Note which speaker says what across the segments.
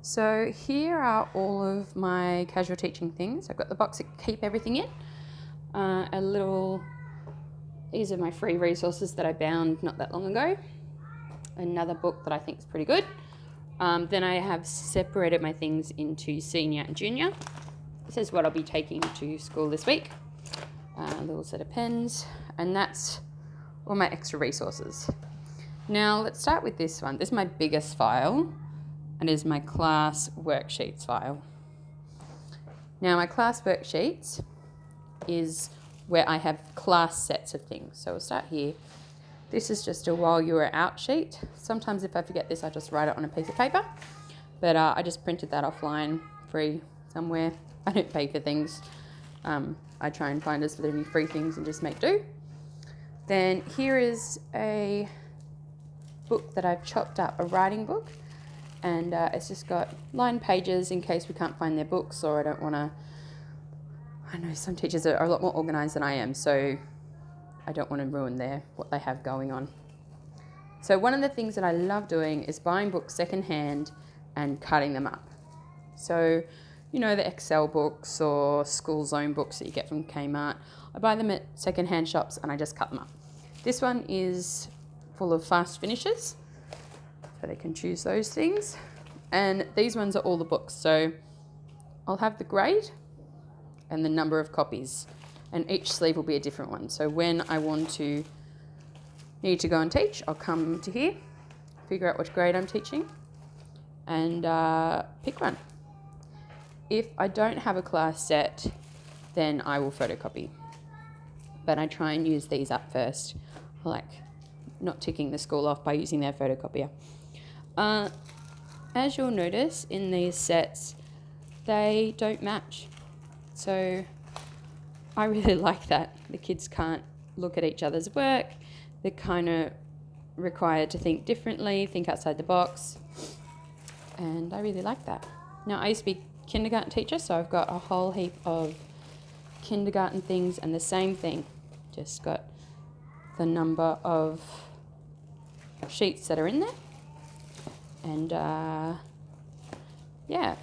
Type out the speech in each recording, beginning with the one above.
Speaker 1: So here are all of my casual teaching things. I've got the box to keep everything in. These are my free resources that I bound not that long ago. Another book that I think is pretty good. Then I have separated my things into senior and junior. This is what I'll be taking to school this week. A little set of pens, and that's all my extra resources. Now let's start with this one. This is my biggest file, and is my class worksheets file. Now my class worksheets is where I have class sets of things. So we'll start here. This is just a while you were out sheet. Sometimes if I forget this, I just write it on a piece of paper, but I just printed that offline free somewhere. I don't pay for things. I try and find as many free things and just make do. Then here is a book that I've chopped up, a writing book, and it's just got line pages in case we can't find their books, or I don't want to. I know some teachers are a lot more organised than I am, so I don't want to ruin what they have going on. So one of the things that I love doing is buying books secondhand and cutting them up. So, you know, the Excel books or school zone books that you get from Kmart. I buy them at secondhand shops and I just cut them up. This one is full of fast finishes, so they can choose those things. And these ones are all the books. So I'll have the grade and the number of copies, and each sleeve will be a different one. So when I need to go and teach, I'll come to here, figure out which grade I'm teaching, and pick one. If I don't have a class set, then I will photocopy. But I try and use these up first, like not ticking the school off by using their photocopier. As you'll notice in these sets, they don't match. So I really like that. The kids can't look at each other's work. They're kind of required to think differently, think outside the box. And I really like that. Now, I used to be a kindergarten teacher, so I've got a whole heap of kindergarten things, and the same thing. Just got the number of sheets that are in there. And yeah.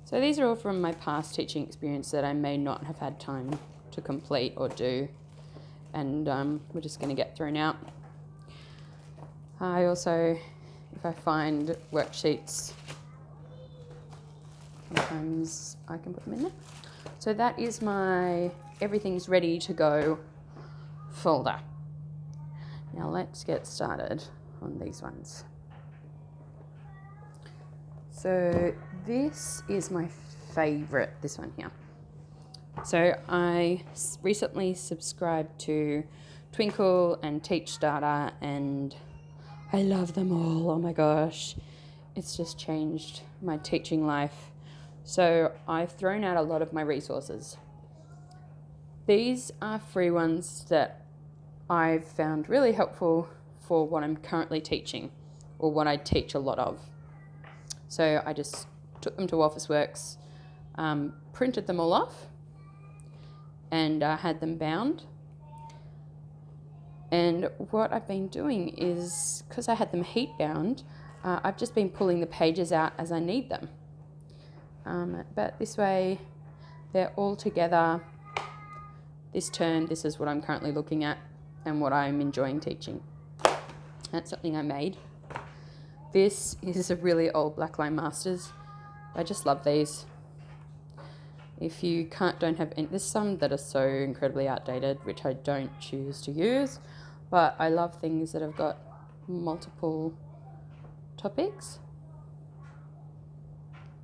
Speaker 1: So these are all from my past teaching experience that I may not have had time to complete or do, and we're just going to get thrown out. I also, if I find worksheets, sometimes I can put them in there. So that is my everything's ready to go folder. Now let's get started on these ones. So this is my favourite, this one here. So I recently subscribed to Twinkle and TeachStarter, and I love them all. Oh my gosh, it's just changed my teaching life. So I've thrown out a lot of my resources. These are free ones that I've found really helpful for what I'm currently teaching, or what I teach a lot of. So I just took them to Officeworks, printed them all off, and had them bound. And what I've been doing is, because I had them heat bound, I've just been pulling the pages out as I need them. But this way, they're all together. This term, this is what I'm currently looking at and what I'm enjoying teaching. That's something I made. This is a really old Blackline Masters. I just love these. If you don't have any, there's some that are so incredibly outdated, which I don't choose to use, but I love things that have got multiple topics.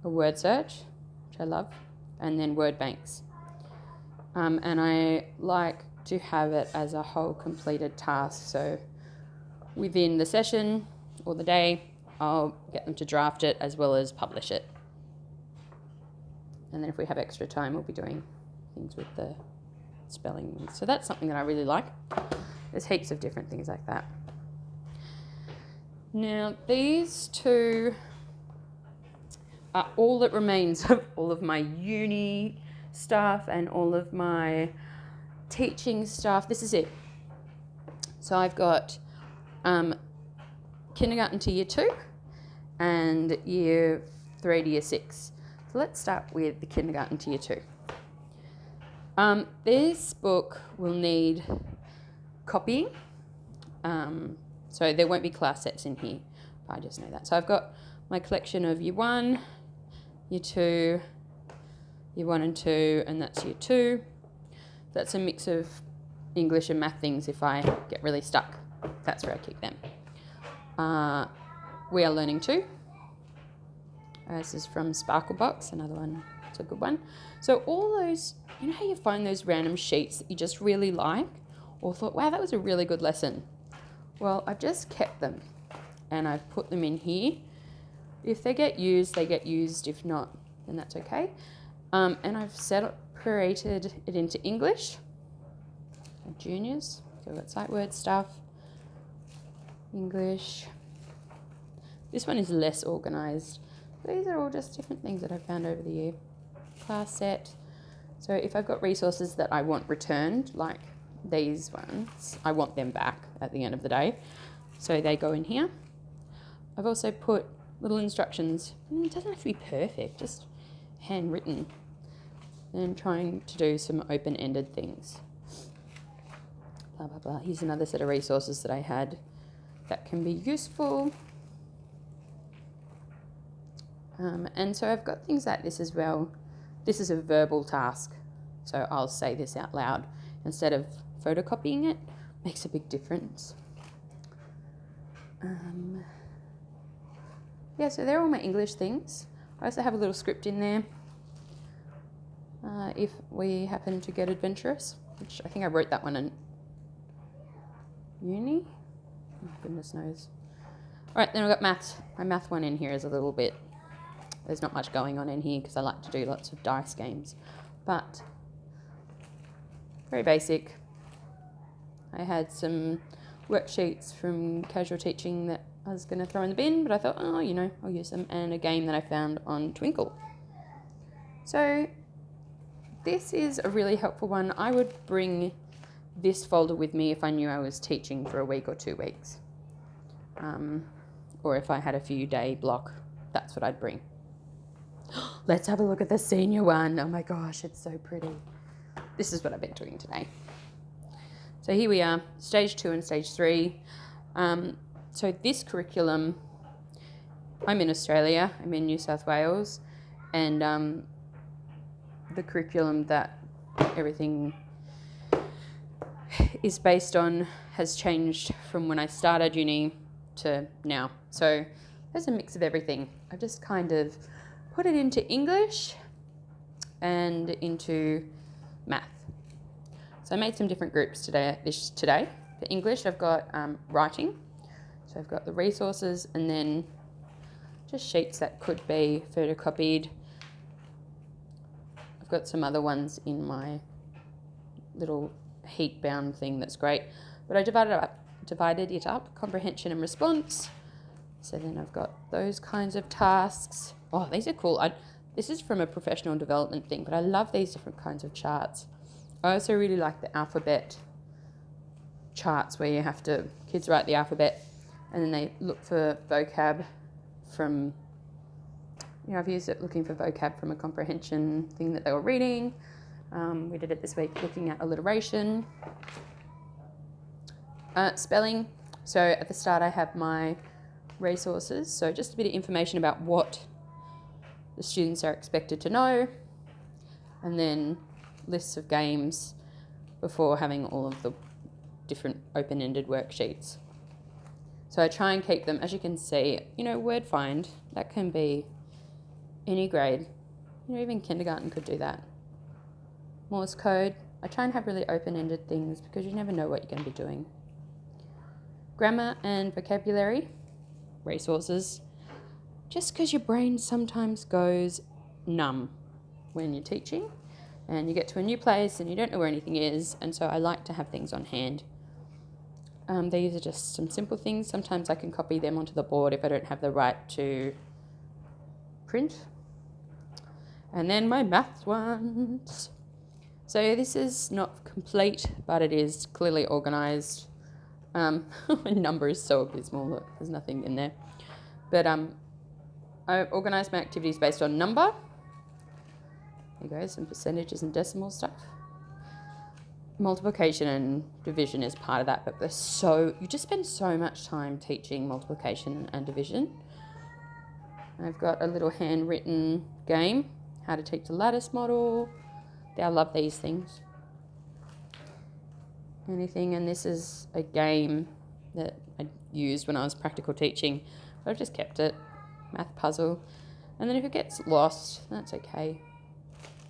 Speaker 1: A word search, which I love, and then word banks. And I like to have it as a whole completed task. So within the session or the day, I'll get them to draft it as well as publish it. And then if we have extra time, we'll be doing things with the spelling. So that's something that I really like. There's heaps of different things like that. Now, these two are all that remains of all of my uni stuff and all of my teaching stuff. This is it. So I've got kindergarten to year 2, and year 3 to year 6. So let's start with the kindergarten to year 2. This book will need copying, so there won't be class sets in here. I just know that. So I've got my collection of year 1, year 2, year 1 and 2, and that's year 2. That's a mix of English and math things if I get really stuck. That's where I keep them. We are learning 2. This is from Sparklebox, another one. It's a good one. So all those, you know how you find those random sheets that you just really like or thought, wow, that was a really good lesson. Well, I've just kept them and I've put them in here. If they get used, they get used. If not, then that's okay. And I've separated it into English, juniors. So we've got sight word stuff, English. This one is less organised. These are all just different things that I've found over the year. Class set. So if I've got resources that I want returned, like these ones, I want them back at the end of the day. So they go in here. I've also put little instructions. It doesn't have to be perfect, just handwritten. And trying to do some open-ended things. Blah, blah, blah. Here's another set of resources that I had that can be useful. And so I've got things like this as well. This is a verbal task, so I'll say this out loud instead of photocopying it. Makes a big difference. Yeah, so they're all my English things. I also have a little script in there if we happen to get adventurous, which I think I wrote that one in uni. Oh, goodness knows. All right, then I've got maths. My math one in here is a little bit, there's not much going on in here because I like to do lots of dice games, but very basic. I had some worksheets from casual teaching that I was going to throw in the bin, but I thought, oh, you know, I'll use them, and a game that I found on Twinkle. So this is a really helpful one. I would bring this folder with me if I knew I was teaching for a week or 2 weeks. Or if I had a few day block, that's what I'd bring. Let's have a look at the senior one. Oh my gosh, it's so pretty. This is what I've been doing today. So here we are, stage 2 and stage 3. So this curriculum, I'm in Australia, I'm in New South Wales, and the curriculum that everything is based on has changed from when I started uni to now. So there's a mix of everything. I've just kind of put it into English and into math. So I made some different groups today. For English, I've got writing. So I've got the resources and then just sheets that could be photocopied. I've got some other ones in my little heat bound thing that's great. But I divided it up, comprehension and response. So then I've got those kinds of tasks. Oh, these are cool. This is from a professional development thing, but I love these different kinds of charts. I also really like the alphabet charts where you have to, kids write the alphabet and then they look for vocab from, you know, I've used it looking for vocab from a comprehension thing that they were reading. We did it this week looking at alliteration. Spelling. So at the start I have my resources, so just a bit of information about what the students are expected to know, and then lists of games before having all of the different open-ended worksheets. So I try and keep them, as you can see, you know, word find, that can be any grade. You know, even kindergarten could do that. Morse code. I try and have really open-ended things because you never know what you're going to be doing. Grammar and vocabulary, resources. Just because your brain sometimes goes numb when you're teaching and you get to a new place and you don't know where anything is, and so I like to have things on hand. These are just some simple things. Sometimes I can copy them onto the board if I don't have the right to print. And then my maths ones. So this is not complete, but it is clearly organised. My number is so abysmal that there's nothing in there. But I organise my activities based on number. There you go, some percentages and decimal stuff. Multiplication and division is part of that, but you just spend so much time teaching multiplication and division. I've got a little handwritten game, how to teach the lattice model. I love these things. Anything, and this is a game that I used when I was practical teaching, but I've just kept it. Math puzzle. And then if it gets lost, that's okay.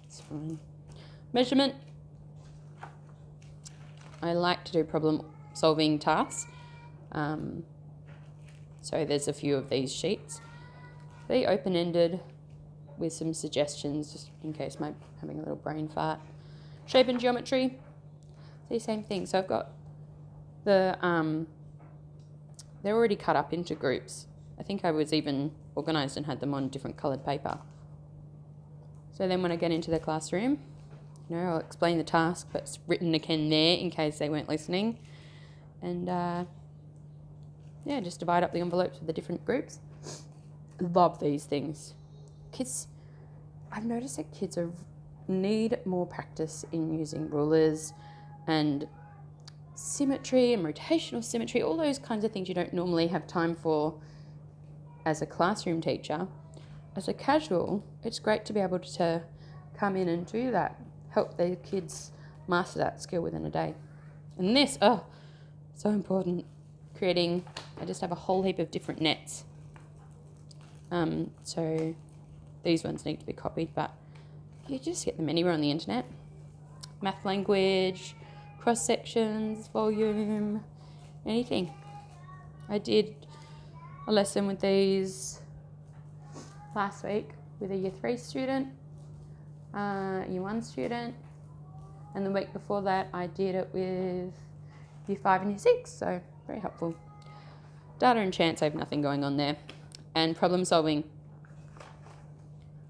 Speaker 1: It's fine. Measurement. I like to do problem solving tasks. So there's a few of these sheets. They open-ended with some suggestions, just in case I'm having a little brain fart. Shape and geometry. The same thing. So I've got they're already cut up into groups. I think I was even organised and had them on different coloured paper. So then when I get into the classroom, I'll explain the task, but it's written again there in case they weren't listening. And just divide up the envelopes with the different groups. Love these things. Kids, I've noticed that kids need more practice in using rulers and symmetry and rotational symmetry, all those kinds of things you don't normally have time for as a classroom teacher. As a casual, it's great to be able to come in and do that, help the kids master that skill within a day. And this, so important. I just have a whole heap of different nets. So these ones need to be copied, but you just get them anywhere on the internet. Math language, cross sections, volume, anything. I did a lesson with these last week with a year 3 student, year 1 student, and the week before that I did it with year 5 and year 6, so very helpful. Data and chance, I have nothing going on there. And problem solving.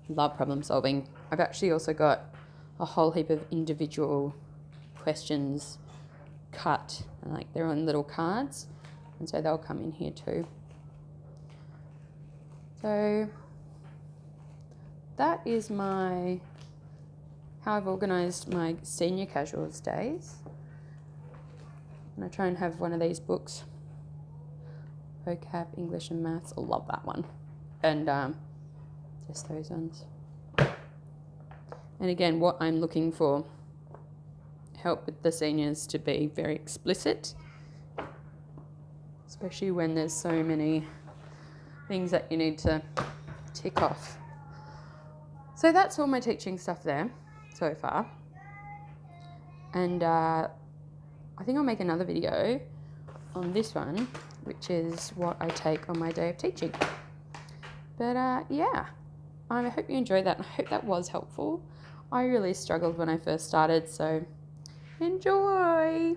Speaker 1: Love problem solving. I've actually also got a whole heap of individual questions cut, and they're on little cards, and so they'll come in here too. So that is how I've organised my senior casuals days. And I try and have one of these books, vocab, English and maths. I love that one. And just those ones. And again, what I'm looking for, help with the seniors to be very explicit, especially when there's so many things that you need to tick off. So that's all my teaching stuff there so far. And I think I'll make another video on this one, which is what I take on my day of teaching. But I hope you enjoyed that. I hope that was helpful. I really struggled when I first started, so enjoy!